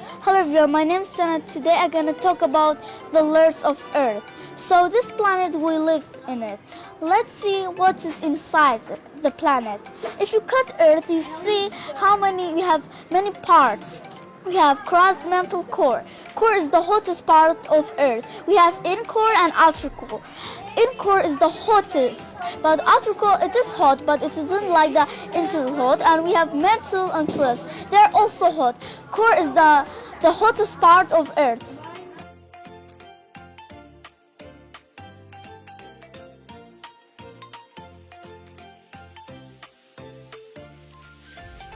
Hello everyone, my name is Sana. Today I'm going to talk about the layers of Earth. So this planet we live in it. Let's see what is inside the planet. If you cut Earth, you see we have many parts. We have cross-mantle core. Core is the hottest part of Earth. We have inner core and outer core. Inner core is the hottest, but outer core it is hot, but it isn't like the inner hot. And we have mantle and crust. They're also hot. Core is the hottest part of Earth.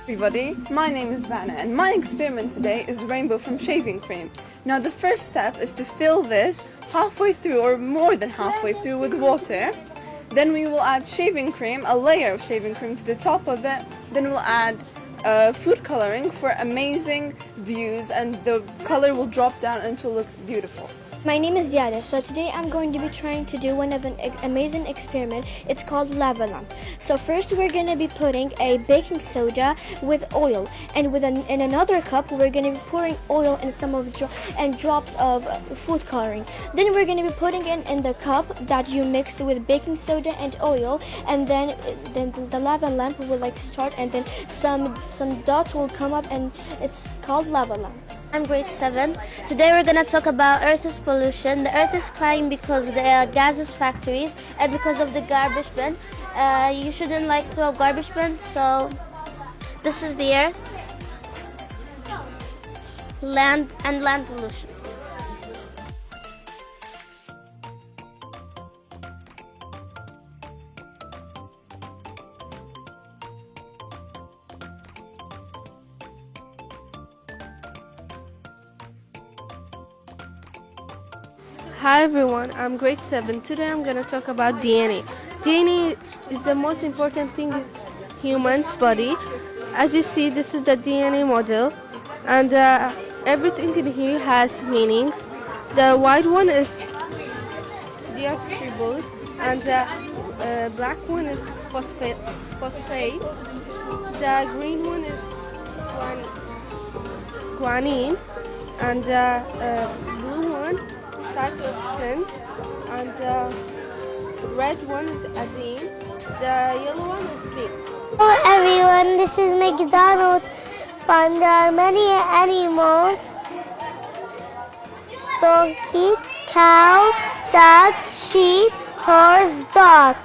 Everybody, my name is Vanna and my experiment today is rainbow from shaving cream. Now the first step is to fill this halfway through or more than halfway through with water. Then we will add shaving cream, a layer of shaving cream to the top of it. Then we'll add food coloring for amazing views and the color will drop down and it will look beautiful. My name is Diana, so today I'm going to be trying to do one of an amazing experiment. It's called lava lamp. So first we're going to be putting a baking soda with oil, and in another cup we're going to be pouring oil and drops of food coloring. Then we're going to be putting in the cup that you mixed with baking soda and oil, and then the lava lamp will start, and then some dots will come up, and it's called lava lamp. I'm grade 7. Today we're going to talk about Earth's pollution. The Earth is crying because the gases factories and because of the garbage bin. You shouldn't throw garbage bin, so this is the Earth, land pollution. Hi everyone, I'm grade 7. Today I'm going to talk about DNA. DNA is the most important thing in human's body. As you see, this is the DNA model, and everything in here has meanings. The white one is deoxyribose, and the black one is phosphate. The green one is guanine, and the blue one cytosine, and the red one is adenine, the yellow one is pink. Hello everyone, this is McDonald's farm. There are many animals: donkey, cow, duck, sheep, horse, dog.